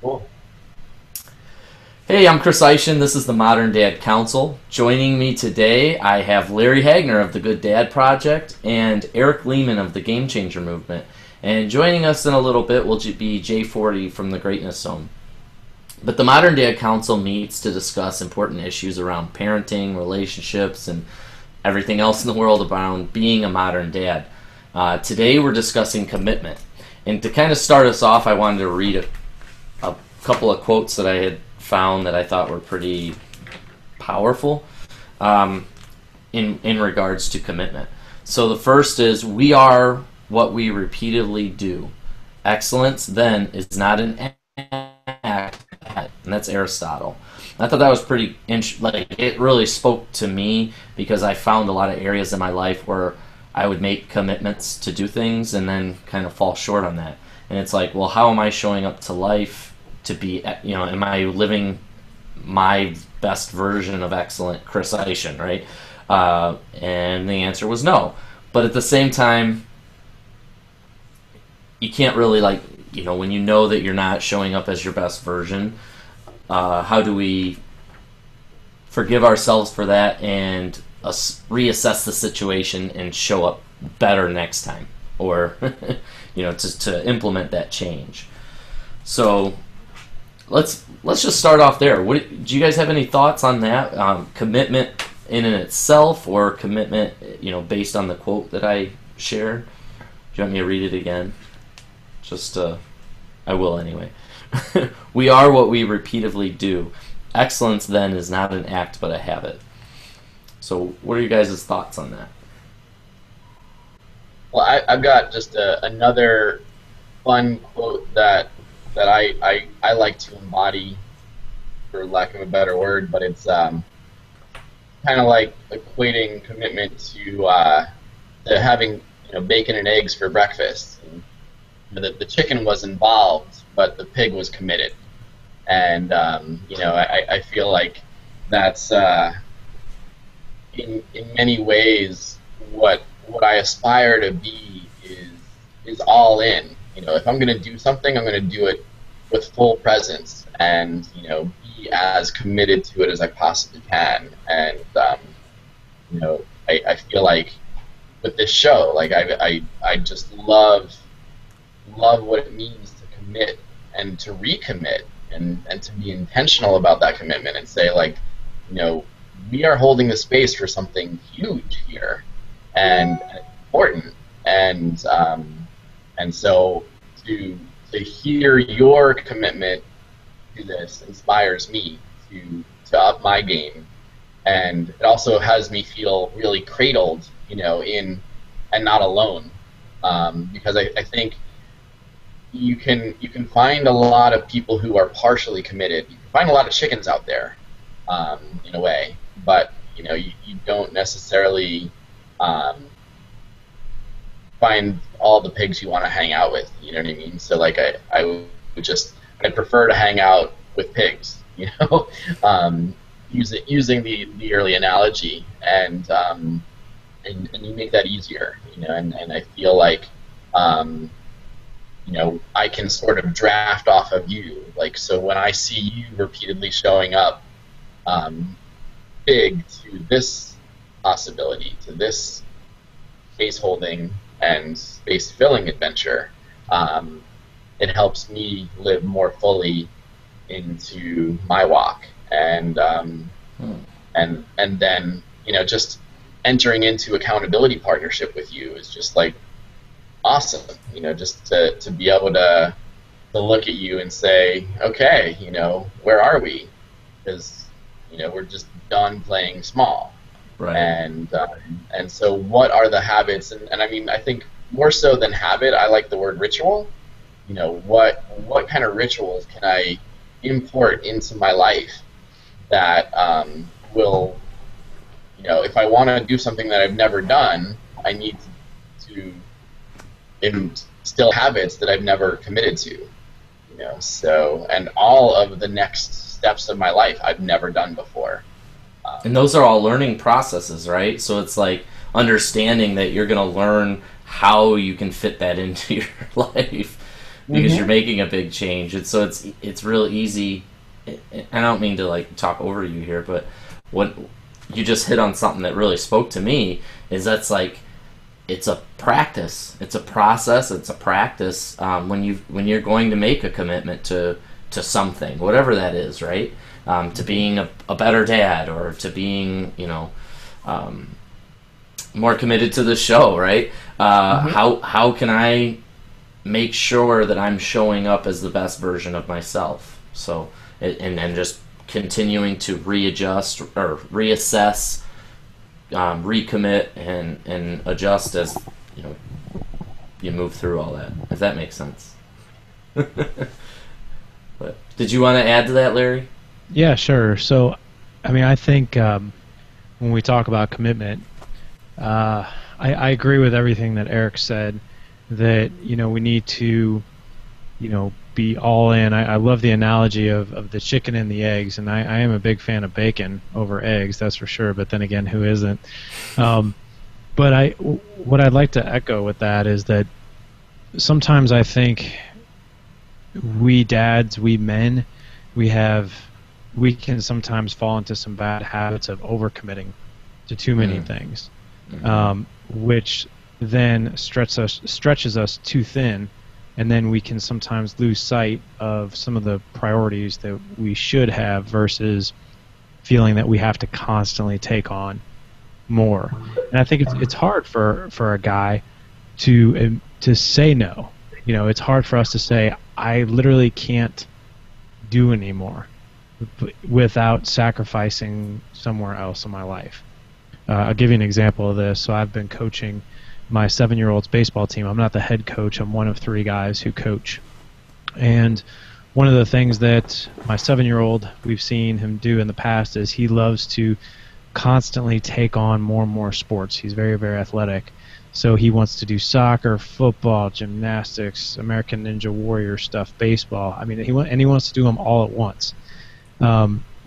Cool. Hey, I'm Chris Eishin. This is the Modern Dad Council. Joining me today, I have Larry Hagner of the Good Dad Project and Eric Lehman of the Game Changer Movement. And joining us in a little bit will be J40 from the Greatness Zone. But the Modern Dad Council meets to discuss important issues around parenting, relationships, and everything else in the world around being a modern dad. Today we're discussing commitment. And to kind of start us off, I wanted to read a couple of quotes that I had found that I thought were pretty powerful in regards to commitment. So the first is, "We are what we repeatedly do. Excellence, then, is not an act," and that's Aristotle. I thought that was pretty it really spoke to me because I found a lot of areas in my life where I would make commitments to do things and then kind of fall short on that. And it's like, well, how am I showing up to life to be, am I living my best version of excellent Chris Eishin, right? And the answer was no. But at the same time, you can't really, when you know that you're not showing up as your best version, how do we forgive ourselves for that and reassess the situation and show up better next time, or to implement that change? So let's just start off there. Do you guys have any thoughts on that? Commitment in and itself, or commitment, based on the quote that I shared? Do you want me to read it again? I will anyway. "We are what we repeatedly do. Excellence, then, is not an act but a habit." So what are you guys' thoughts on that? Well, I've got just another fun quote that I like to embody, for lack of a better word, but it's kind of like equating commitment to having bacon and eggs for breakfast. And the chicken was involved, but the pig was committed, and I feel like that's in many ways what I aspire to be is all in. If I'm going to do something, I'm going to do it with full presence, and be as committed to it as I possibly can. And I feel like with this show, I just love what it means to commit and to recommit, and to be intentional about that commitment and say, we are holding the space for something huge here and important, and so to hear your commitment to this inspires me to up my game, and it also has me feel really cradled, in and not alone, because I think you can find a lot of people who are partially committed. You can find a lot of chickens out there, in a way, but you don't necessarily find all the pigs you want to hang out with. You know what I mean? So I'd prefer to hang out with pigs. Using the early analogy, and you make that easier. And I feel like I can sort of draft off of you. So when I see you repeatedly showing up big to this possibility, to this space holding and space filling adventure, it helps me live more fully into my walk, and then just entering into accountability partnership with you is just awesome. Just to be able to look at you and say, okay, where are we? Because we're just done playing small. Right. And so what are the habits? And I mean, I think more so than habit, I like the word ritual. What kind of rituals can I import into my life that will, if I want to do something that I've never done, I need to instill habits that I've never committed to. So, and all of the next steps of my life I've never done before. And those are all learning processes, right? So it's like understanding that you're going to learn how you can fit that into your life. because you're making a big change, and so it's real easy. I don't mean to like talk over you here, but what you just hit on something that really spoke to me is that's like it's a practice, it's a process, it's a practice when you're going to make a commitment to something, whatever that is, right? To being a better dad, or to being more committed to the show, right? How can I make sure that I'm showing up as the best version of myself? So and just continuing to readjust or reassess, recommit, and adjust as you move through all that. If that makes sense. But did you want to add to that, Larry? Yeah, sure. So, I mean, I think when we talk about commitment, I agree with everything that Eric said. That we need to, be all in. I love the analogy of the chicken and the eggs, and I am a big fan of bacon over eggs, that's for sure. But then again, who isn't? But what I'd like to echo with that is that sometimes I think we dads, we men, we can sometimes fall into some bad habits of overcommitting to too many things, which then stretches us too thin, and then we can sometimes lose sight of some of the priorities that we should have versus feeling that we have to constantly take on more. And I think it's hard for a guy to say no. It's hard for us to say, I literally can't do anymore without sacrificing somewhere else in my life. I'll give you an example of this. So I've been coaching my 7-year-old's baseball team. I'm not the head coach. I'm one of 3 guys who coach. And one of the things that my 7-year-old, we've seen him do in the past, is he loves to constantly take on more and more sports. He's very, very athletic. So he wants to do soccer, football, gymnastics, American Ninja Warrior stuff, baseball. I mean, he wants to do them all at once.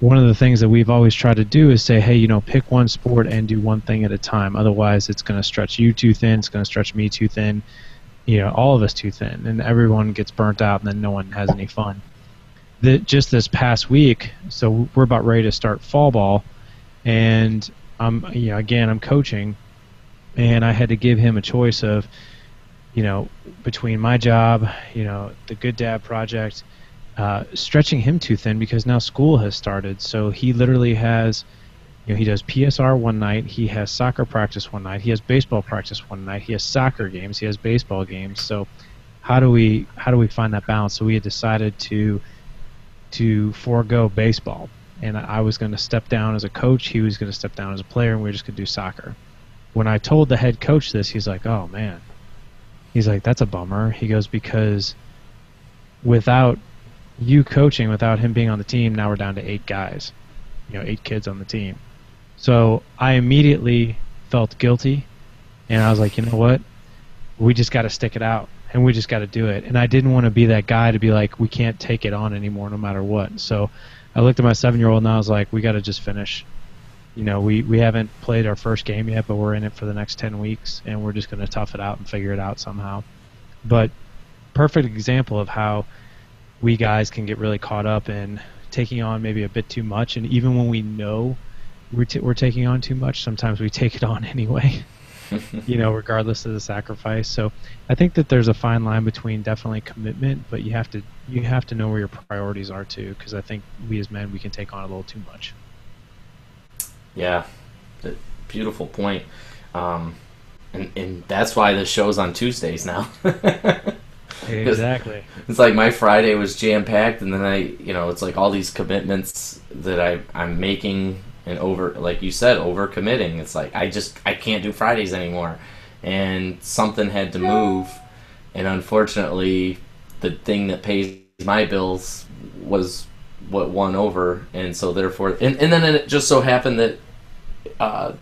One of the things that we've always tried to do is say, hey, pick one sport and do one thing at a time. Otherwise, it's going to stretch you too thin. It's going to stretch me too thin. All of us too thin, and everyone gets burnt out, and then no one has any fun. Just this past week, so we're about ready to start fall ball, and I'm coaching, and I had to give him a choice of, between my job, the Good Dad Project, stretching him too thin because now school has started. So he literally has, he does PSR one night, he has soccer practice one night, he has baseball practice one night, he has soccer games, he has baseball games. So how do we find that balance? So we had decided to forego baseball, and I was going to step down as a coach, he was going to step down as a player, and we were just going to do soccer. When I told the head coach this, he's like, oh man, he's like, that's a bummer. He goes, because without you coaching, without him being on the team, now we're down to 8 guys, 8 kids on the team. So I immediately felt guilty, and I was like, you know what, we just got to stick it out, and we just got to do it. And I didn't want to be that guy to be like, we can't take it on anymore no matter what. So I looked at my 7-year-old, and I was like, we got to just finish. We haven't played our first game yet, but we're in it for the next 10 weeks, and we're just going to tough it out and figure it out somehow. But perfect example of how we guys can get really caught up in taking on maybe a bit too much, and even when we know we're taking on too much, sometimes we take it on anyway, regardless of the sacrifice. So I think that there's a fine line between definitely commitment, but you have to know where your priorities are too, because I think we as men, we can take on a little too much. Yeah, beautiful point. And that's why the show's on Tuesdays now. Exactly. It's like my Friday was jam-packed, and then it's like all these commitments that I'm making, and like you said, over-committing. It's like I can't do Fridays anymore. And something had to move, and unfortunately, the thing that pays my bills was what won over, and so therefore, and then it just so happened that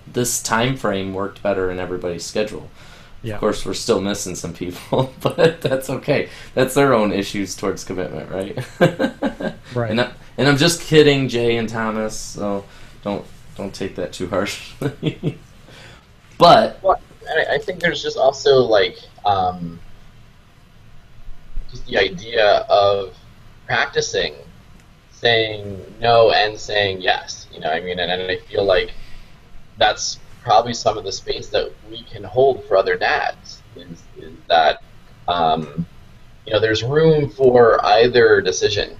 this time frame worked better in everybody's schedule. Yeah. Of course, we're still missing some people, but that's okay. That's their own issues towards commitment, right? Right. And I'm just kidding, Jay and Thomas. So don't take that too harshly. But I think there's just also like just the idea of practicing saying no and saying yes. You know, I mean, and I feel like that's probably some of the space that we can hold for other dads is that you know, there's room for either decision.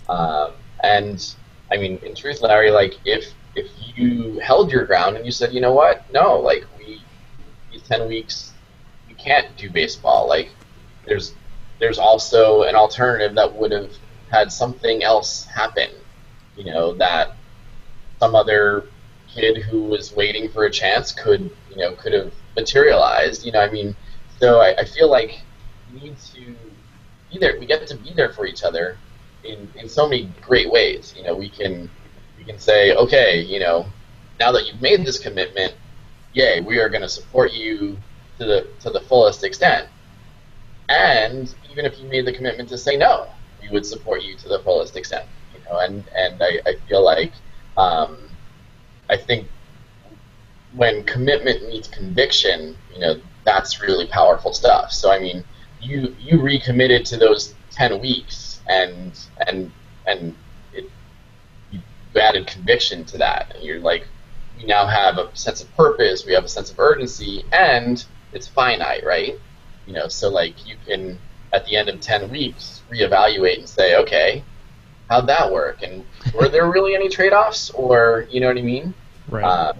And I mean, in truth, Larry, like if you held your ground and you said, you know what, no, like these 10 weeks we can't do baseball. Like there's also an alternative that would have had something else happen. You know, that some other kid who was waiting for a chance could have materialized. You know, I mean, so I feel like we need to we get to be there for each other in so many great ways. You know, we can say, okay, you know, now that you've made this commitment, yay, we are going to support you to the fullest extent. And even if you made the commitment to say no, we would support you to the fullest extent. You know, and I feel like I think when commitment meets conviction, you know, that's really powerful stuff. So I mean, you recommitted to those 10 weeks, and you added conviction to that, and you're like, we now have a sense of purpose, we have a sense of urgency, and it's finite, right? You know, so like you can at the end of 10 weeks reevaluate and say, okay, how'd that work, and were there really any trade-offs, or you know what I mean? Right.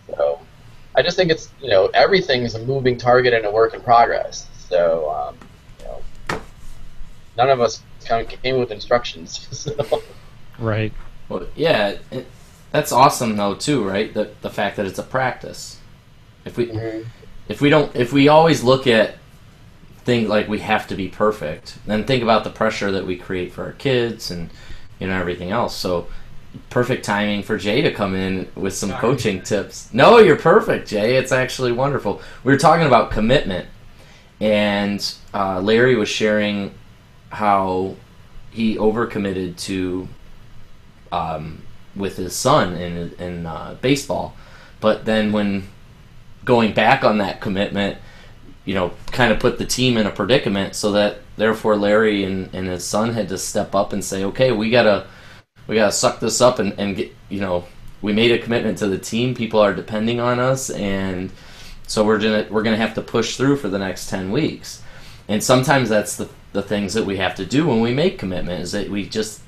So I just think it's, you know, everything's a moving target and a work in progress. So you know, none of us kind of came with instructions. So. Right. Well, yeah, that's awesome though too, right? The fact that it's a practice. If we always look at things like we have to be perfect, then think about the pressure that we create for our kids and you know everything else. So perfect timing for Jay to come in with some coaching tips. No, you're perfect, Jay. It's actually wonderful. We were talking about commitment, and Larry was sharing how he overcommitted to with his son in baseball, but then when going back on that commitment, you know, kind of put the team in a predicament, so that therefore Larry and his son had to step up and say, okay, we gotta suck this up and get, you know, we made a commitment to the team. People are depending on us, and so we're gonna have to push through for the next 10 weeks. And sometimes that's the things that we have to do when we make commitment, is that we just,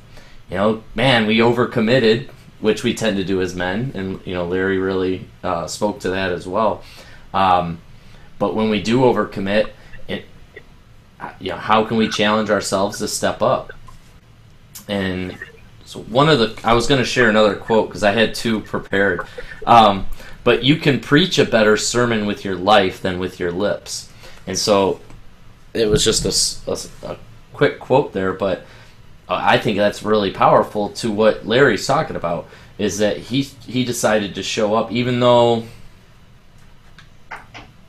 you know, man, we overcommitted, which we tend to do as men, and you know, Larry really spoke to that as well. But when we do overcommit, you know, how can we challenge ourselves to step up? And so I was going to share another quote because I had two prepared. But you can preach a better sermon with your life than with your lips. And so it was just a quick quote there, but I think that's really powerful to what Larry's talking about, is that he decided to show up even though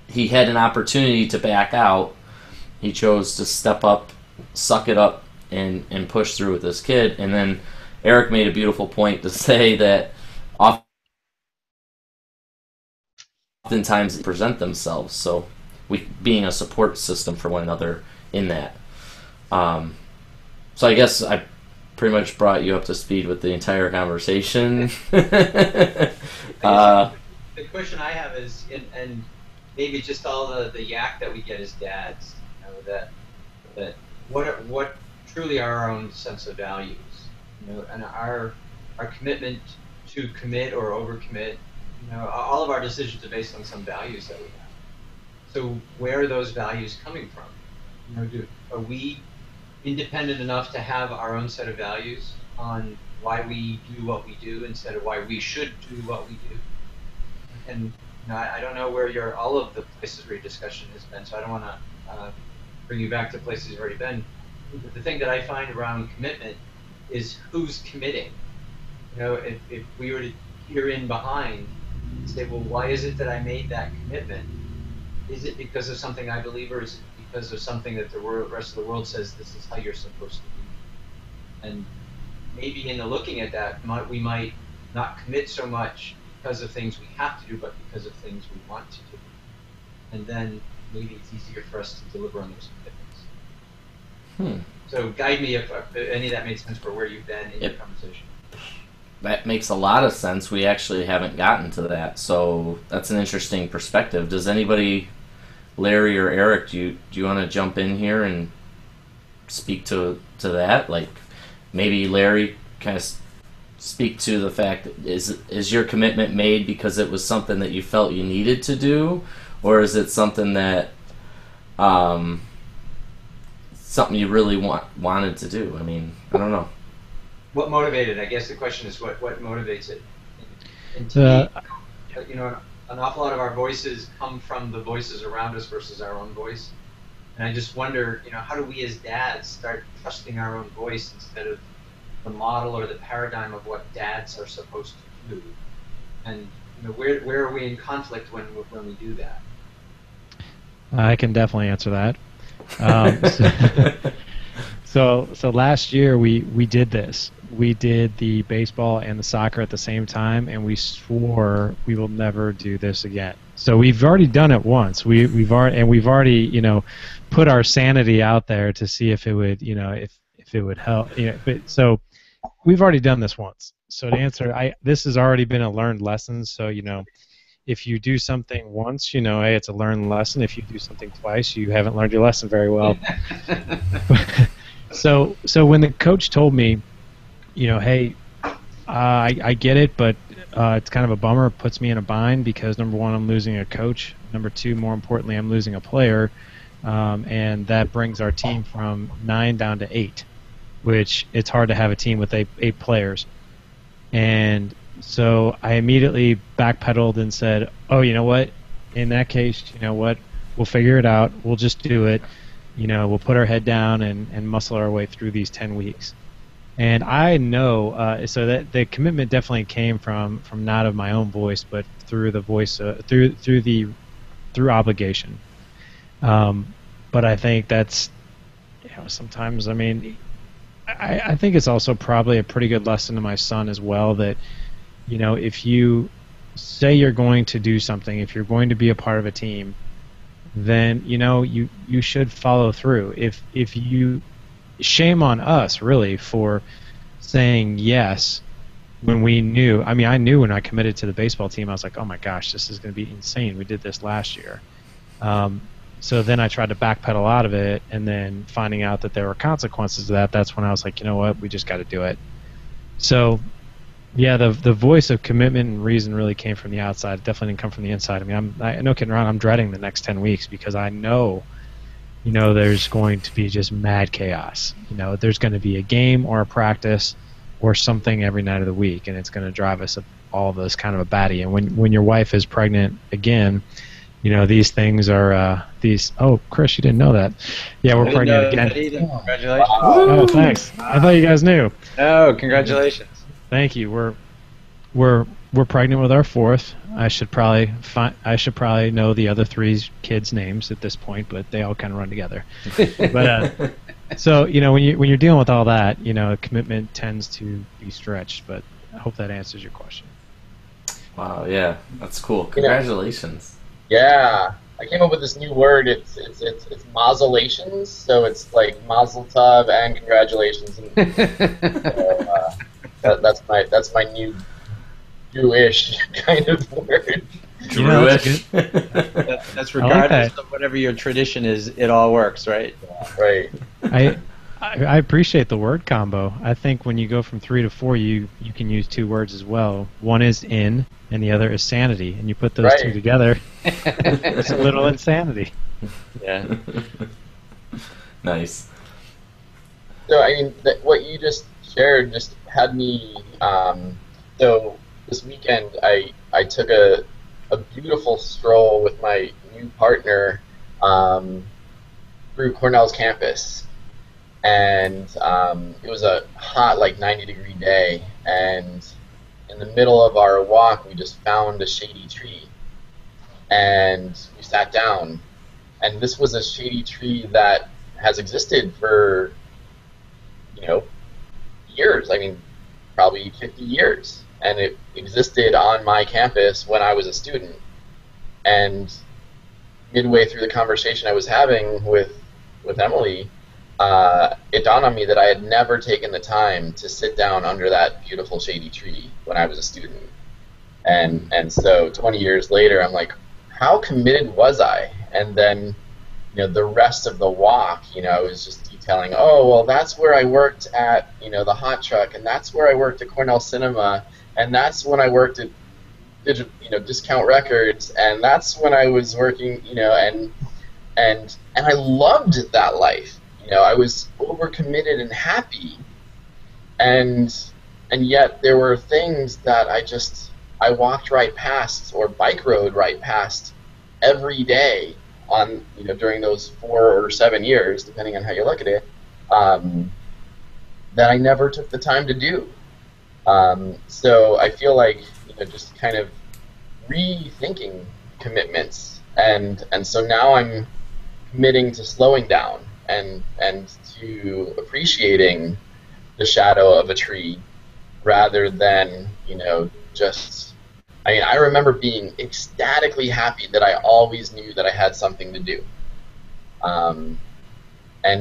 he had an opportunity to back out. He chose to step up, suck it up, and push through with this kid. And then Eric made a beautiful point to say that oftentimes they present themselves. So we being a support system for one another in that. So I guess I pretty much brought you up to speed with the entire conversation. The question I have is, and maybe just all the yak that we get as dads, you know, that what truly are our own sense of values, you know, and our commitment to commit or overcommit, you know, all of our decisions are based on some values that we have. So where are those values coming from? You know, are we independent enough to have our own set of values on why we do what we do instead of why we should do what we do? And you know, I don't know where all of the places where your discussion has been, so I don't want to bring you back to places you've already been. But the thing that I find around commitment is who's committing. You know, if we were to peer in behind and say, well, why is it that I made that commitment? Is it because of something I believe, or is it because of something that the rest of the world says this is how you're supposed to be? And maybe in the looking at that, we might not commit so much because of things we have to do, but because of things we want to do. And then maybe it's easier for us to deliver on those commitments. So guide me if any of that made sense for where you've been in your conversation. That makes a lot of sense. We actually haven't gotten to that, so that's an interesting perspective. Does anybody, Larry or Eric, do you want to jump in here and speak to that? Like maybe Larry kind of speak to the fact that is your commitment made because it was something that you felt you needed to do, or is it something that something you really wanted to do? I mean, I don't know. What motivated? I guess the question is what motivates it. And to me, you know, an awful lot of our voices come from the voices around us versus our own voice. And I just wonder, you know, how do we as dads start trusting our own voice instead of the model or the paradigm of what dads are supposed to do? And you know, where are we in conflict when we do that? I can definitely answer that. So last year we did this. We did the baseball and the soccer at the same time, and we swore we will never do this again. So we've already done it once. We've already you know put our sanity out there to see if it would if it would help. You know, so we've already done this once. So to answer, this has already been a learned lesson. So you know, if you do something once, you know, hey, it's a learned lesson. If you do something twice, you haven't learned your lesson very well. So when the coach told me, you know, hey, I get it, but it's kind of a bummer. It puts me in a bind because, number one, I'm losing a coach. Number two, more importantly, I'm losing a player. And that brings our team from 9 down to 8, which it's hard to have a team with 8 players. And so I immediately backpedaled and said, oh, you know what? In that case, you know what? We'll figure it out. We'll just do it. You know, we'll put our head down and muscle our way through these 10 weeks. And I know, so that the commitment definitely came from not of my own voice, but through the voice, through obligation. But I think that's, you know, sometimes, I mean, I think it's also probably a pretty good lesson to my son as well that, you know, if you say you're going to do something, if you're going to be a part of a team, then, you know, you should follow through. If you, shame on us, really, for saying yes when we knew. I mean, I knew when I committed to the baseball team, I was like, oh my gosh, this is going to be insane. We did this last year. So then I tried to backpedal out of it, and then finding out that there were consequences to that, that's when I was like, you know what, we just got to do it. So, yeah, the voice of commitment and reason really came from the outside. It definitely didn't come from the inside. I mean, no kidding around, I'm dreading the next 10 weeks because I know, you know, there's going to be just mad chaos. You know, there's going to be a game or a practice or something every night of the week, and it's going to drive us all of us kind of a batty. And when your wife is pregnant again, you know, these things are Oh, Chris, you didn't know that? Yeah, we're pregnant again. Congratulations! Oh, thanks. I thought you guys knew. Oh, congratulations! Thank you. We're pregnant with our 4th. I should probably know the other 3 kids' names at this point, but they all kind of run together. But so, you know, when you're dealing with all that, you know, commitment tends to be stretched. But I hope that answers your question. Wow, yeah, that's cool. Congratulations. Yeah, I came up with this new word. It's mazzolations. So it's like mazel tov and congratulations. And, so, that's my new Jewish kind of word. Jewish. That's regardless of whatever your tradition is, it all works, right? Yeah, right. I appreciate the word combo. I think when you go from 3 to 4, you can use 2 words as well. One is in, and the other is sanity. And you put those 2 together, it's a little insanity. Yeah. Nice. So, I mean, what you just shared just had me. So this weekend, I took a beautiful stroll with my new partner through Cornell's campus. And it was a hot, like 90-degree day, and in the middle of our walk, we just found a shady tree, and we sat down. And this was a shady tree that has existed for, you know, years. I mean, probably 50 years, and it existed on my campus when I was a student. And midway through the conversation I was having with Emily, it dawned on me that I had never taken the time to sit down under that beautiful shady tree when I was a student. And so 20 years later, I'm like, how committed was I? And then, the rest of the walk, I was just detailing, oh, well, that's where I worked at, the Hot Truck, and that's where I worked at Cornell Cinema, and that's when I worked at Discount Records, and that's when I was working, and I loved that life. I was overcommitted and happy, and yet there were things that I walked right past or bike rode right past every day on during those 4 or 7 years, depending on how you look at it, that I never took the time to do. So I feel like just kind of rethinking commitments, and so now I'm committing to slowing down and to appreciating the shadow of a tree rather than just. I remember being ecstatically happy that I always knew that I had something to do. And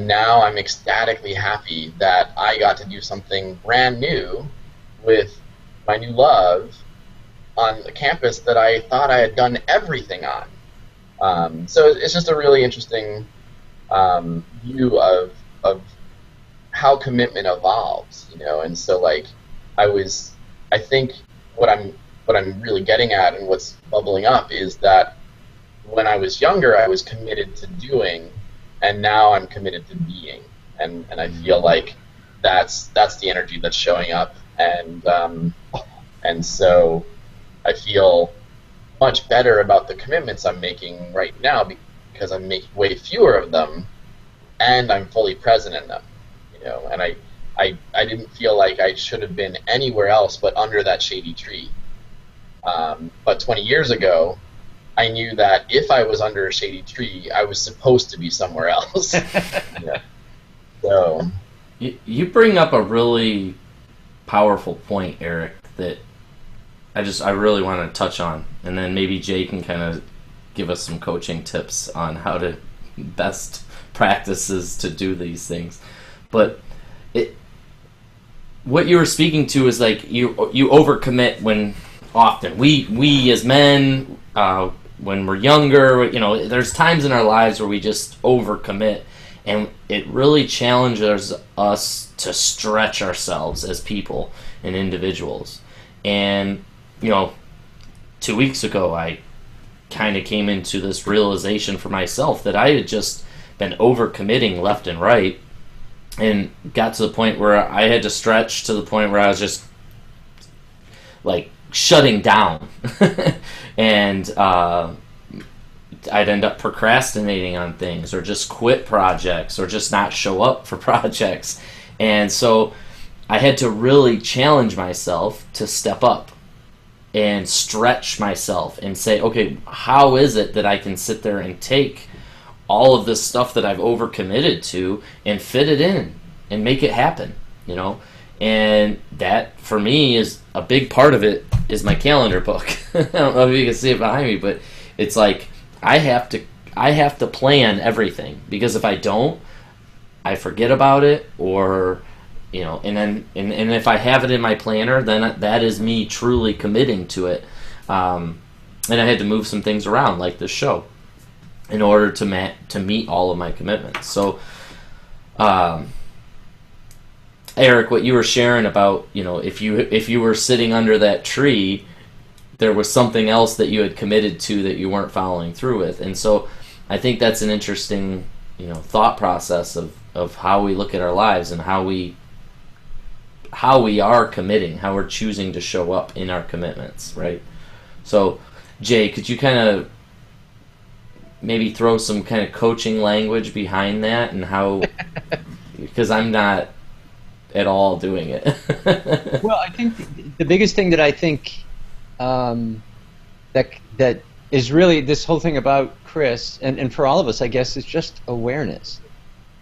now I'm ecstatically happy that I got to do something brand new with my new love on a campus that I thought I had done everything on. So it's just a really interesting view of how commitment evolves, And so, I think what I'm really getting at and what's bubbling up is that when I was younger, I was committed to doing, and now I'm committed to being, and I feel like that's the energy that's showing up, and so I feel much better about the commitments I'm making right now because I'm making way fewer of them, and I'm fully present in them, and I didn't feel like I should have been anywhere else but under that shady tree. But 20 years ago, I knew that if I was under a shady tree, I was supposed to be somewhere else. So you bring up a really powerful point, Eric, that I really want to touch on, and then maybe Jay can kind of give us some coaching tips on how to best practices to do these things. But what you were speaking to is like you overcommit when. Often we as men, when we're younger, there's times in our lives where we just overcommit, and it really challenges us to stretch ourselves as people and individuals. And 2 weeks ago, I kind of came into this realization for myself that I had just been overcommitting left and right, and got to the point where I had to stretch to the point where I was just like shutting down and I'd end up procrastinating on things or just quit projects or just not show up for projects. And so I had to really challenge myself to step up and stretch myself and say, okay, how is it that I can sit there and take all of this stuff that I've overcommitted to and fit it in and make it happen, And that, for me, is a big part of it is my calendar book. I don't know if you can see it behind me, but it's like I have to plan everything, because if I don't, I forget about it, or and if I have it in my planner, then that is me truly committing to it. And I had to move some things around, like this show, in order to meet all of my commitments. So. Eric, what you were sharing about, if you were sitting under that tree, there was something else that you had committed to that you weren't following through with. And so I think that's an interesting, thought process of how we look at our lives and how we are committing, how we're choosing to show up in our commitments, right? So, Jay, could you kind of maybe throw some kind of coaching language behind that, and how, because I'm not at all doing it. Well, I think the biggest thing that I think that is really this whole thing about Chris, and for all of us, I guess, is just awareness.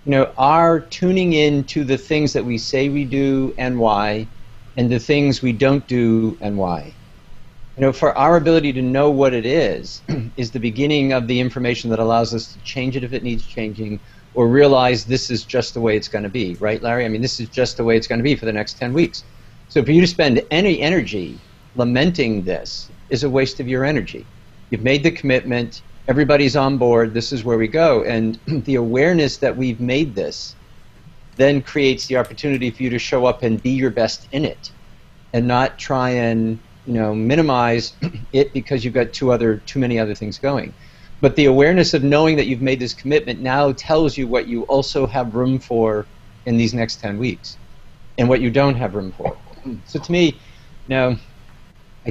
Our tuning in to the things that we say we do and why, and the things we don't do and why. For our ability to know what it is the beginning of the information that allows us to change it if it needs changing, or realize this is just the way it's going to be, right, Larry? I mean, this is just the way it's going to be for the next 10 weeks. So for you to spend any energy lamenting this is a waste of your energy. You've made the commitment, everybody's on board, this is where we go, and the awareness that we've made this then creates the opportunity for you to show up and be your best in it, and not try and minimize it because you've got too many other things going. But the awareness of knowing that you've made this commitment now tells you what you also have room for in these next 10 weeks and what you don't have room for. So to me, I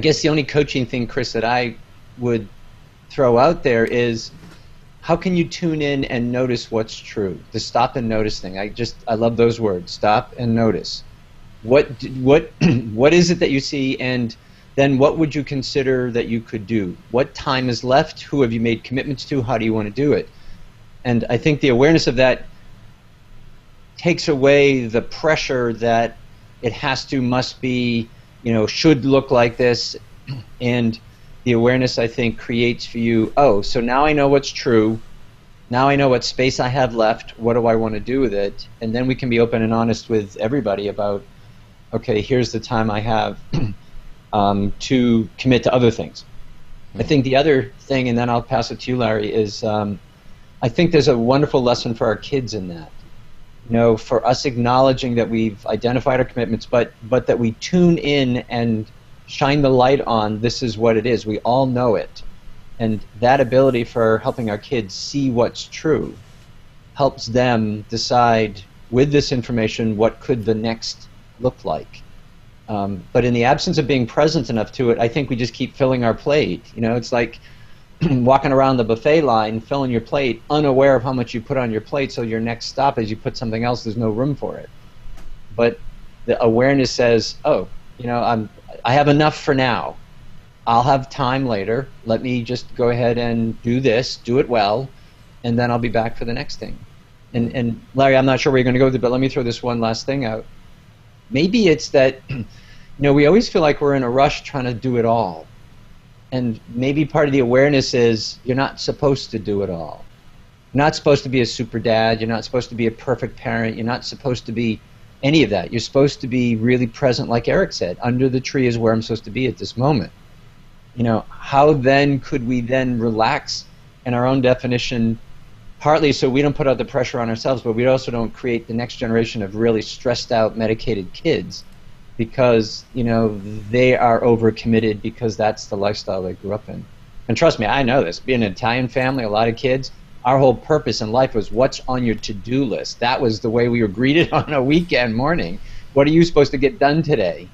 guess the only coaching thing, Chris, that I would throw out there is, how can you tune in and notice what's true? The stop and notice thing. I love those words, stop and notice. What is it that you see, and then what would you consider that you could do? What time is left? Who have you made commitments to? How do you want to do it? And I think the awareness of that takes away the pressure that it must be, should look like this. And the awareness, I think, creates for you, so now I know what's true. Now I know what space I have left. What do I want to do with it? And then we can be open and honest with everybody about, okay, here's the time I have to commit to other things. I think the other thing, and then I'll pass it to you, Larry, is I think there's a wonderful lesson for our kids in that. For us acknowledging that we've identified our commitments, but that we tune in and shine the light on, this is what it is. We all know it. And that ability for helping our kids see what's true helps them decide, with this information, what could the next look like. But in the absence of being present enough to it, I think we just keep filling our plate. It's like walking around the buffet line, filling your plate, unaware of how much you put on your plate, so your next stop is you put something else, there's no room for it. But the awareness says, I have enough for now. I'll have time later. Let me just go ahead and do this, do it well, and then I'll be back for the next thing. And Larry, I'm not sure where you're going to go with it, but let me throw this one last thing out. Maybe it's that, we always feel like we're in a rush trying to do it all. And maybe part of the awareness is you're not supposed to do it all. You're not supposed to be a super dad. You're not supposed to be a perfect parent. You're not supposed to be any of that. You're supposed to be really present, like Eric said. Under the tree is where I'm supposed to be at this moment. How then could we then relax in our own definition, partly so we don't put out the pressure on ourselves, but we also don't create the next generation of really stressed out, medicated kids because, they are overcommitted because that's the lifestyle they grew up in. And trust me, I know this. Being an Italian family, a lot of kids, our whole purpose in life was what's on your to-do list. That was the way we were greeted on a weekend morning. What are you supposed to get done today?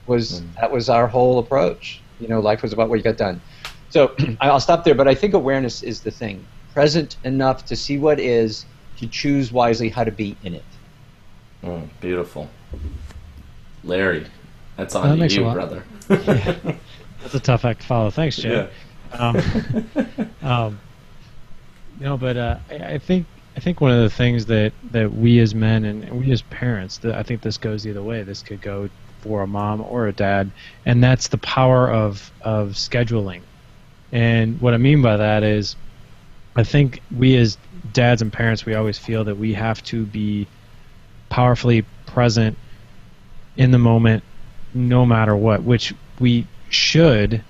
That was our whole approach. Life was about what you got done. So I'll stop there, but I think awareness is the thing. Present enough to see what is, to choose wisely how to be in it. Beautiful. Larry, that's on you, brother. Yeah. That's a tough act to follow. Thanks, Jay. Yeah. But I think one of the things that we as men and we as parents, I think this goes either way. This could go for a mom or a dad, and that's the power of scheduling. And what I mean by that is, I think we as dads and parents, we always feel that we have to be powerfully present in the moment, no matter what, which we should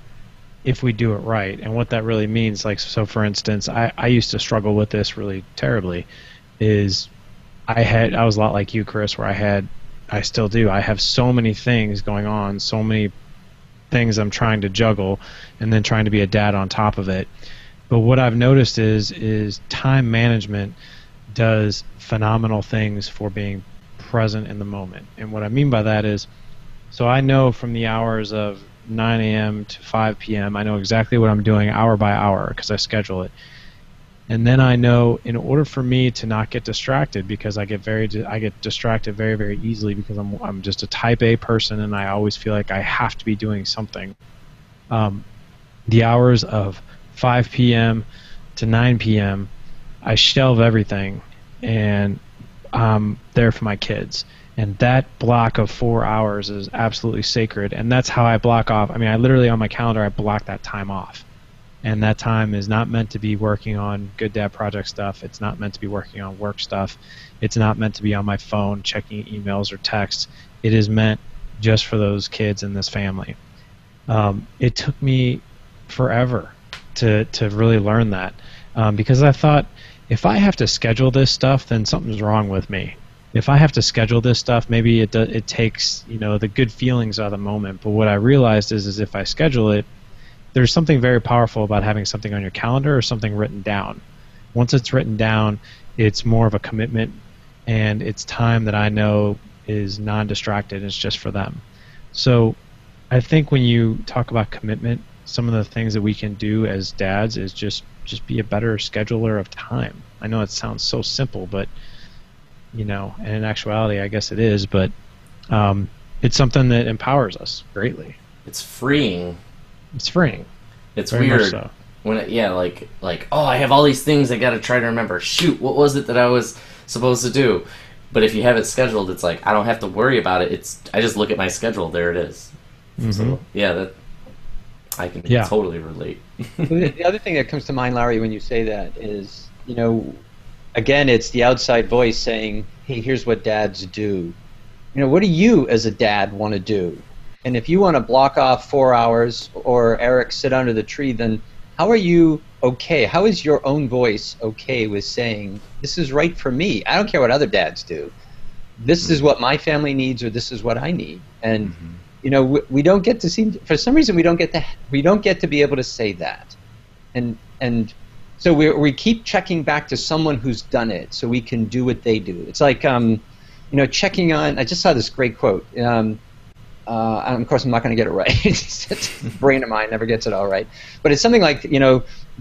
if we do it right. And what that really means, so for instance, I used to struggle with this really terribly, is I was a lot like you, Chris, where I still do. I have so many things going on, so many things I'm trying to juggle, and then trying to be a dad on top of it. But what I've noticed is time management does phenomenal things for being present in the moment. And what I mean by that is, so I know from the hours of 9 a.m. to 5 p.m., I know exactly what I'm doing hour by hour because I schedule it. And then I know in order for me to not get distracted, because I get distracted very, very easily because I'm just a type A person and I always feel like I have to be doing something. The hours of 5 p.m. to 9 p.m., I shelve everything and I'm there for my kids. And that block of 4 hours is absolutely sacred. And that's how I block off. I mean, I literally on my calendar, I block that time off. and that time is not meant to be working on Good Dad Project stuff. It's not meant to be working on work stuff. It's not meant to be on my phone checking emails or texts. It is meant just for those kids and this family. It took me forever to really learn that, because I thought, if I have to schedule this stuff, then something's wrong with me. If I have to schedule this stuff, maybe it takes the good feelings out of the moment. But what I realized is if I schedule it, there's something very powerful about having something on your calendar or something written down. Once it's written down, it's more of a commitment, and it's time that I know is non-distracted. It's just for them. So I think when you talk about commitment, some of the things that we can do as dads is just be a better scheduler of time. I know it sounds so simple, but and in actuality, I guess it is. But it's something that empowers us greatly. It's freeing. It's freeing. It's very weird much so. when like oh, I have all these things I got to try to remember. Shoot, what was it that I was supposed to do? But if you have it scheduled, it's like I don't have to worry about it. I just look at my schedule. There it is. Mm-hmm. So yeah, I can totally relate. The other thing that comes to mind, Larry, when you say that is, again, it's the outside voice saying, hey, here's what dads do. What do you as a dad want to do? And if you want to block off 4 hours, or Eric, sit under the tree, then how are you okay? How is your own voice okay with saying, this is right for me? I don't care what other dads do. This is what my family needs, or this is what I need. And we don't get to see, for some reason we don't get to be able to say that, and so we keep checking back to someone who's done it so we can do what they do. It's like checking on. I just saw this great quote. And of course I'm not going to get it right. It's brain of mine never gets it all right. But it's something like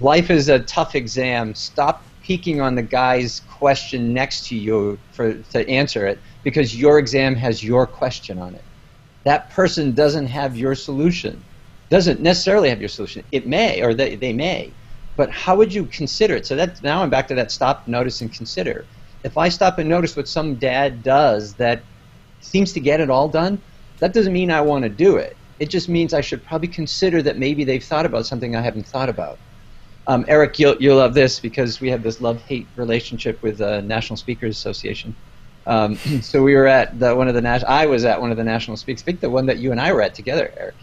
life is a tough exam. Stop peeking on the guy's question next to you to answer it, because your exam has your question on it. That person doesn't have your solution, doesn't necessarily have your solution. It may, or they may, but how would you consider it? So now I'm back to that stop, notice, and consider. If I stop and notice what some dad does that seems to get it all done, that doesn't mean I want to do it. It just means I should probably consider that maybe they've thought about something I haven't thought about. Eric, you'll love this, because we have this love-hate relationship with the National Speakers Association. So we were at I was at one of the National Speak, the one that you and I were at together, Eric.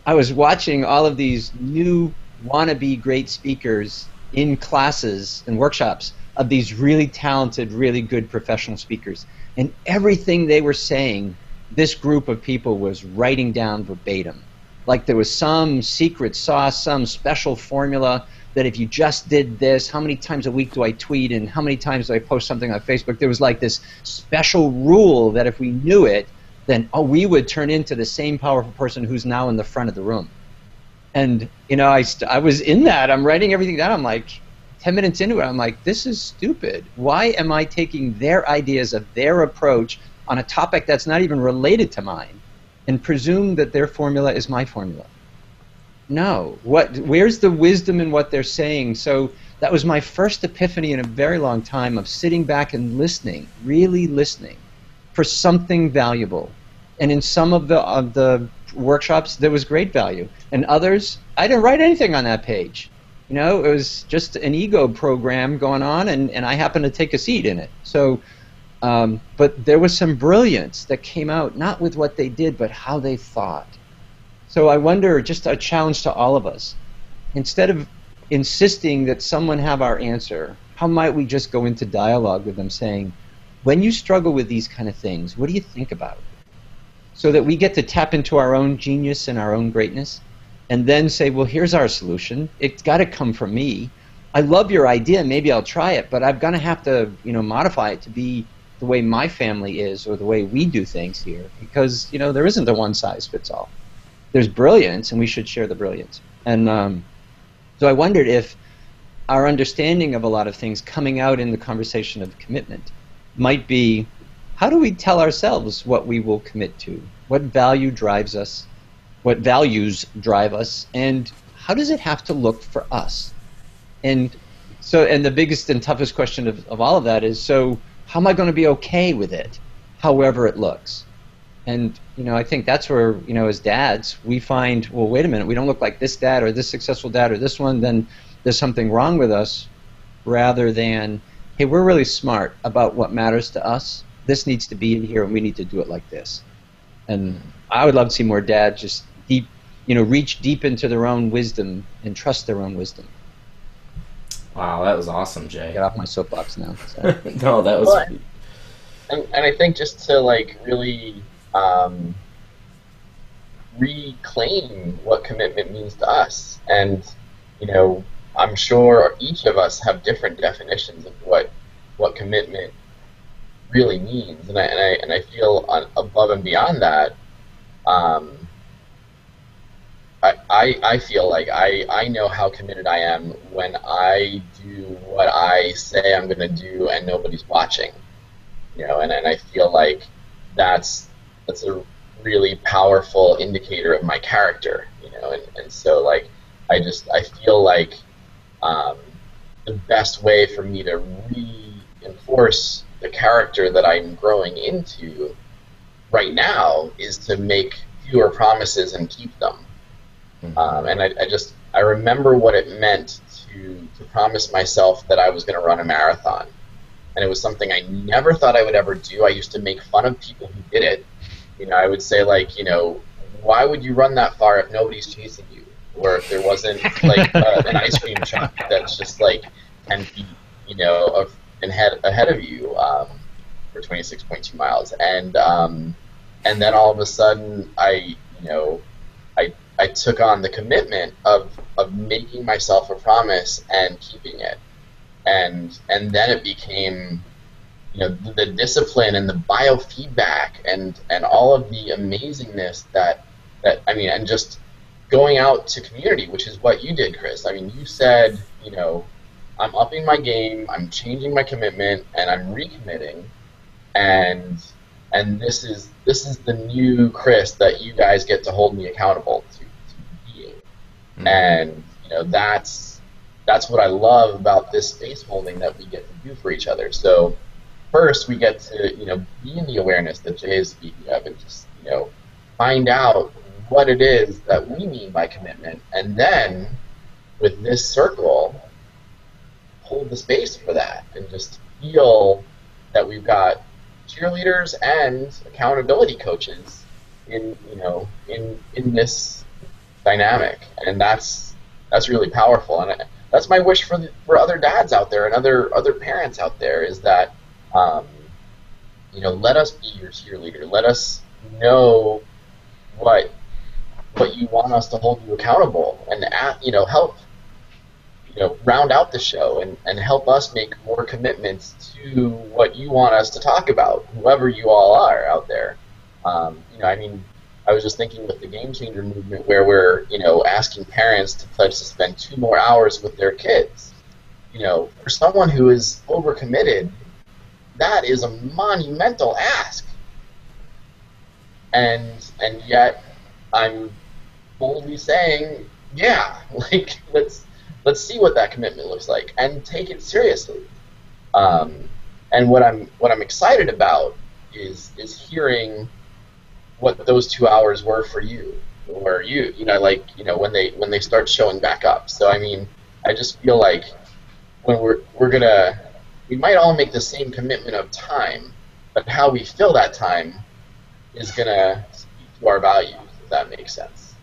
I was watching all of these new wannabe great speakers in classes and workshops of these really talented, really good professional speakers. And everything they were saying, this group of people was writing down verbatim. Like there was some secret sauce, some special formula that if you just did this, how many times a week do I tweet and how many times do I post something on Facebook? There was like this special rule that if we knew it, then we would turn into the same powerful person who's now in the front of the room. And I was in that. I'm writing everything down. I'm like, 10 minutes into it, I'm like, this is stupid. Why am I taking their ideas of their approach on a topic that's not even related to mine and presume that their formula is my formula? No. Where's the wisdom in what they're saying? So that was my first epiphany in a very long time of sitting back and listening, really listening for something valuable. And in some of the workshops, there was great value. And others, I didn't write anything on that page. It was just an ego program going on, and I happened to take a seat in it. So, but there was some brilliance that came out, not with what they did, but how they thought. So I wonder, just a challenge to all of us, instead of insisting that someone have our answer, how might we just go into dialogue with them saying, when you struggle with these kind of things, what do you think about it? So that we get to tap into our own genius and our own greatness, and then say, well, here's our solution. It's got to come from me. I love your idea, maybe I'll try it, but I'm going to have to modify it to be the way my family is or the way we do things here, because there isn't a one-size-fits-all. There's brilliance, and we should share the brilliance. And so I wondered if our understanding of a lot of things coming out in the conversation of commitment might be, how do we tell ourselves what we will commit to? What value drives us? What values drive us? And how does it have to look for us? And the biggest and toughest question of all of that is, so how am I going to be okay with it, however it looks? And, I think that's where, as dads, we find, well, wait a minute, we don't look like this dad or this successful dad or this one, then there's something wrong with us, rather than, hey, we're really smart about what matters to us. This needs to be in here, and we need to do it like this. And I would love to see more dads just reach deep into their own wisdom and trust their own wisdom. Wow, that was awesome, Jay. Get off my soapbox now. Sorry. No, that was... Well, and I think just to, really... reclaim what commitment means to us. And, I'm sure each of us have different definitions of what commitment really means. And I feel above and beyond that, I feel like I know how committed I am when I do what I say I'm going to do and nobody's watching. And I feel like that's a really powerful indicator of my character, and so I feel like the best way for me to reinforce the character that I'm growing into right now is to make fewer promises and keep them. And I remember what it meant to promise myself that I was going to run a marathon, and it was something I never thought I would ever do. I used to make fun of people who did it. I would say, why would you run that far if nobody's chasing you? Or if there wasn't, an ice cream truck that's just, 10 feet, ahead of you for 26.2 miles. And then all of a sudden, I took on the commitment of making myself a promise and keeping it. And then it became... the discipline and the biofeedback and all of the amazingness and just going out to community, which is what you did, Chris. You said, I'm upping my game, I'm changing my commitment, and I'm recommitting, and this is the new Chris that you guys get to hold me accountable to being. Mm-hmm. And that's what I love about this space holding that we get to do for each other. So first, we get to, be in the awareness that Jay is speaking of and just, find out what it is that we mean by commitment. And then, with this circle, hold the space for that and just feel that we've got cheerleaders and accountability coaches in this dynamic. And that's really powerful. And that's my wish for other dads out there and other parents out there is that, let us be your cheerleader. Let us know what you want us to hold you accountable, and help round out the show and help us make more commitments to what you want us to talk about, whoever you all are out there. I was just thinking with the Game Changer movement, where we're asking parents to pledge to spend 2 more hours with their kids. For someone who is overcommitted, that is a monumental ask. And yet I'm boldly saying, yeah, let's see what that commitment looks like and take it seriously. And what I'm excited about is hearing what those 2 hours were for you, or when they start showing back up. So I just feel like when we might all make the same commitment of time, but how we fill that time is gonna speak to our values, if that makes sense.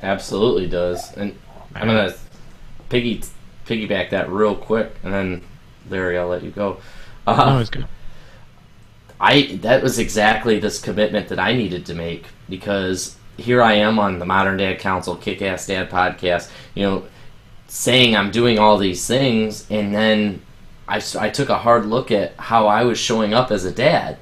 Absolutely does. And I'm gonna piggyback that real quick, and then Larry, I'll let you go. No, it's good. That was exactly this commitment that I needed to make, because here I am on the Modern Dad Council, Kick-Ass Dad podcast, saying I'm doing all these things, and then I took a hard look at how I was showing up as a dad,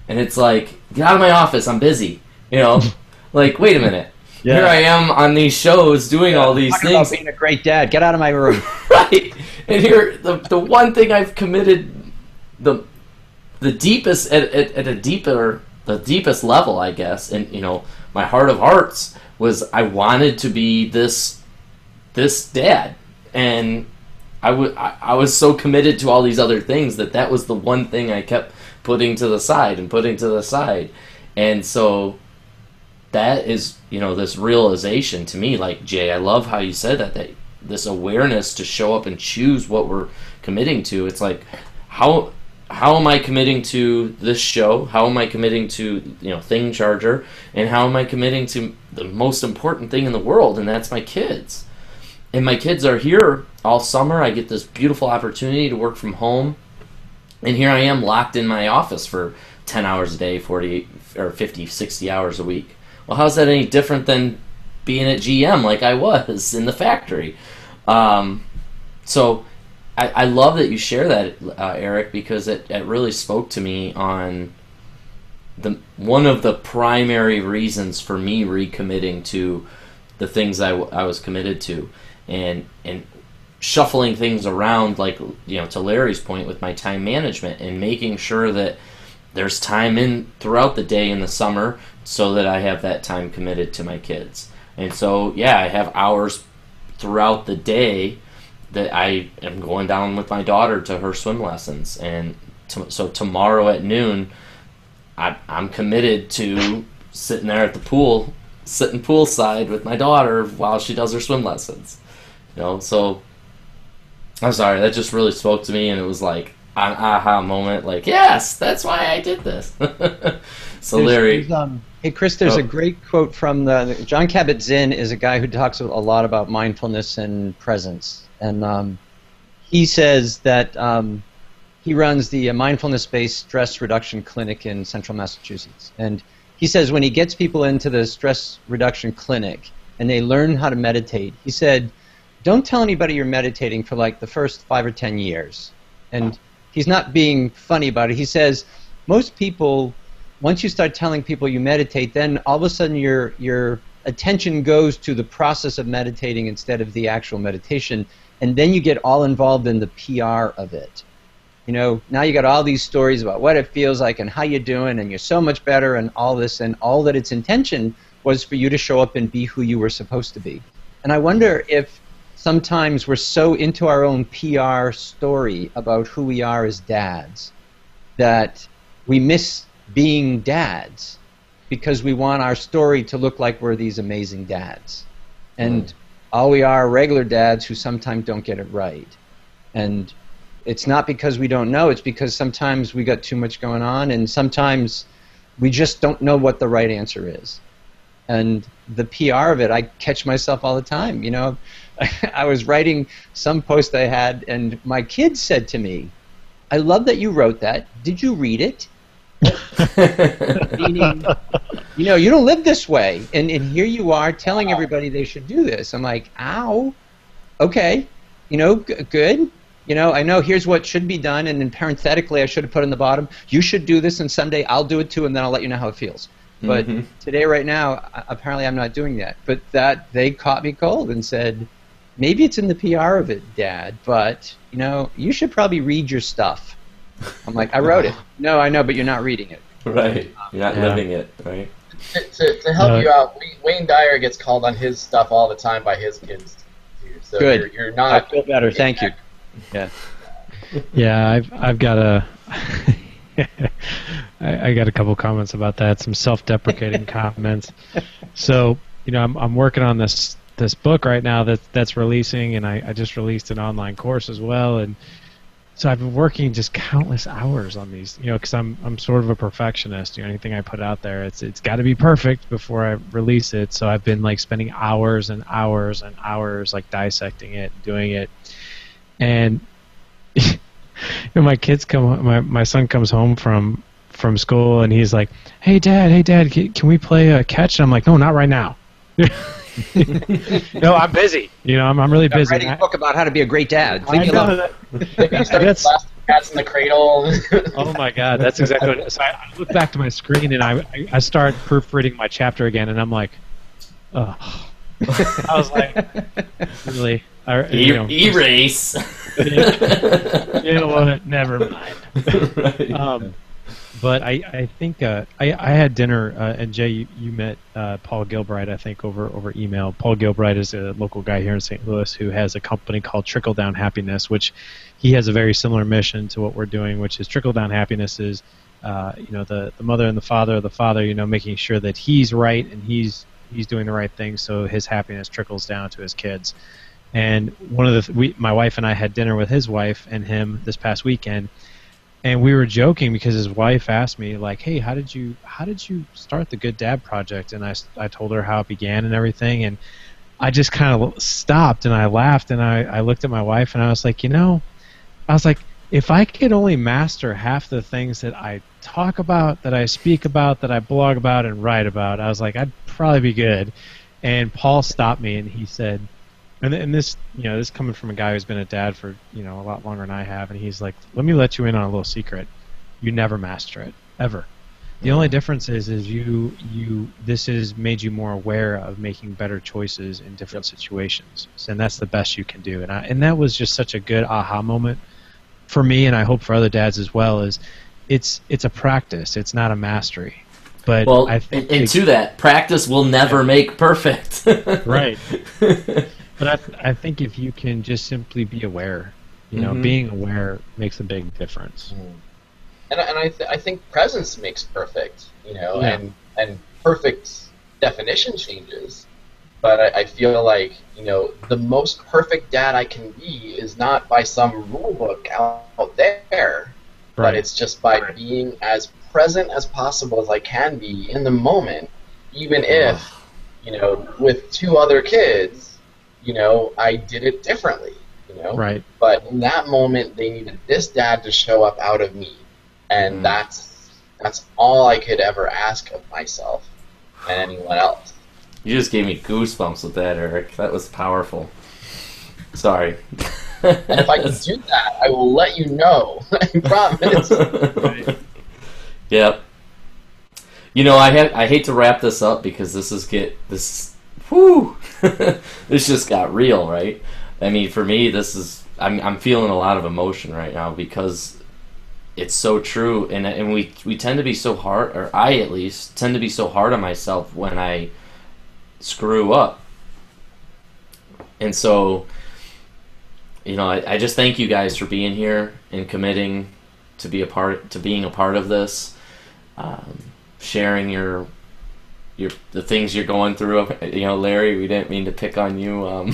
and it's like, get out of my office, I'm busy, wait a minute. Yeah. Here I am on these shows doing all these things. About being a great dad, get out of my room. Right, and here the one thing I've committed the deepest at the deepest level, I guess, and my heart of hearts was I wanted to be this dad, and I was so committed to all these other things that was the one thing I kept putting to the side, And so that is, this realization to me, like, Jay, I love how you said that this awareness to show up and choose what we're committing to. It's like, how am I committing to this show? How am I committing to, Thing Charger? And how am I committing to the most important thing in the world, and that's my kids? And my kids are here all summer. I get this beautiful opportunity to work from home. And here I am locked in my office for 10 hours a day, 40 or 50, 60 hours a week. Well, how's that any different than being at GM like I was in the factory? So I love that you share that, Eric, because it really spoke to me on one of the primary reasons for me recommitting to the things I was committed to, and shuffling things around, like, to Larry's point with my time management, and making sure that there's time in throughout the day in the summer so that I have that time committed to my kids. And so, yeah, I have hours throughout the day that I am going down with my daughter to her swim lessons. And so tomorrow at noon, I'm committed to sitting there at the pool, sitting poolside with my daughter while she does her swim lessons. So I'm sorry, that just really spoke to me, and it was like an aha moment, like, yes, that's why I did this. So Larry. Hey, Chris, there's a great quote from John Kabat-Zinn is a guy who talks a lot about mindfulness and presence. And he says that he runs the mindfulness-based stress reduction clinic in central Massachusetts. And he says when he gets people into the stress reduction clinic and they learn how to meditate, he said, don't tell anybody you're meditating for like the first 5 or 10 years. And he's not being funny about it. He says most people, once you start telling people you meditate, then all of a sudden your attention goes to the process of meditating instead of the actual meditation, and then you get all involved in the PR of it. Now you got all these stories about what it feels like and how you're doing, and you're so much better and all this, and all that its intention was for you to show up and be who you were supposed to be. And I wonder if sometimes we're so into our own PR story about who we are as dads that we miss being dads because we want our story to look like we're these amazing dads. And all we are regular dads who sometimes don't get it right. And it's not because we don't know, it's because sometimes we got too much going on, and sometimes we just don't know what the right answer is. And the PR of it, I catch myself all the time. I was writing some post I had, and my kids said to me, I love that you wrote that. Did you read it? Meaning, you don't live this way, and here you are telling everybody they should do this. I'm like, ow, okay, good. I know here's what should be done, and then parenthetically I should have put in the bottom, you should do this, and someday I'll do it too, and then I'll let you know how it feels. But today, right now, apparently I'm not doing that. But they caught me cold and said, maybe it's in the PR of it, Dad, but, you should probably read your stuff. I'm like, I wrote it. No, I know, but you're not reading it. Right. You're not living it, right? To help you out, Wayne Dyer gets called on his stuff all the time by his kids, too. So good. You're not... I feel better. Thank you. Yeah. Yeah, I've got a... I got a couple comments about that, some self-deprecating comments. So, I'm working on this book right now that's releasing, and I just released an online course as well, and so I've been working just countless hours on these, because I'm sort of a perfectionist. Anything I put out there, it's got to be perfect before I release it. So I've been like spending hours and hours and hours like dissecting it, doing it, and my kids my son comes home from school, and he's like, hey dad, can we play a catch? And I'm like, no, not right now. No, I'm busy. I'm really busy. I'm writing a book about how to be a great dad. I know That's Cats in the Cradle. Oh my God, that's exactly what it is. So I look back to my screen, and I start proofreading my chapter again, and I'm like, oh. I was like, really? Erase. You know what? Never mind. Right. But I think I had dinner, and Jay, you met Paul Gilbride, I think, over email. Paul Gilbride is a local guy here in St. Louis who has a company called Trickle Down Happiness, which he has a very similar mission to what we're doing, which is Trickle Down Happiness is the mother and the father, making sure that he's right and he's doing the right thing, so his happiness trickles down to his kids. And my wife and I had dinner with his wife and him this past weekend, and we were joking because his wife asked me, like, hey, how did you start the Good Dad Project? And I told her how it began and everything, and I just kind of stopped and I laughed and I looked at my wife and I was like, if I could only master half the things that I talk about, that I speak about, that I blog about and write about, I was like, I'd probably be good. And Paul stopped me and he said, and this, this coming from a guy who's been a dad for, a lot longer than I have, and he's like, let me let you in on a little secret. You never master it, ever. The only difference is this has made you more aware of making better choices in different situations, and that's the best you can do. And that was just such a good aha moment for me, and I hope for other dads as well. Is it's a practice, it's not a mastery. But I think to that, practice will never make perfect. Right. But I think if you can just simply be aware, being aware makes a big difference. And I think presence makes perfect, and perfect definition changes. But I feel like, the most perfect dad I can be is not by some rule book out there, but it's just by being as present as possible as I can be in the moment, even if, with 2 other kids, I did it differently, Right. But in that moment, they needed this dad to show up out of me. And that's all I could ever ask of myself and anyone else. You just gave me goosebumps with that, Eric. That was powerful. Sorry. And if I can do that, I will let you know. I promise. Right. Yep. I hate to wrap this up because this just got real, right? I mean, for me, I'm feeling a lot of emotion right now because it's so true, and we tend to be so hard, or I at least tend to be so hard on myself when I screw up. And so, I just thank you guys for being here and committing to being a part of this, sharing the things you're going through. Larry, we didn't mean to pick on you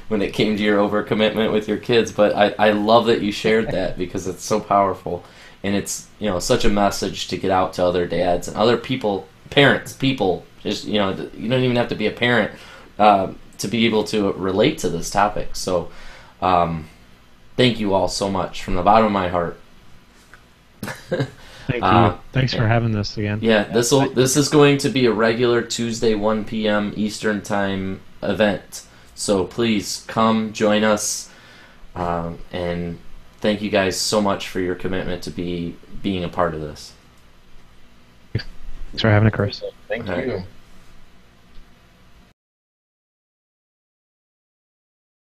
when it came to your overcommitment with your kids, but I love that you shared that because it's so powerful, and it's such a message to get out to other dads and other people, parents, people. Just you don't even have to be a parent to be able to relate to this topic. So, thank you all so much from the bottom of my heart. Thank you. Thanks for having this again. Yeah, this is going to be a regular Tuesday 1 p.m. Eastern Time event. So please come join us, and thank you guys so much for your commitment to being a part of this. Thanks for having it, Chris. Thank All you. right.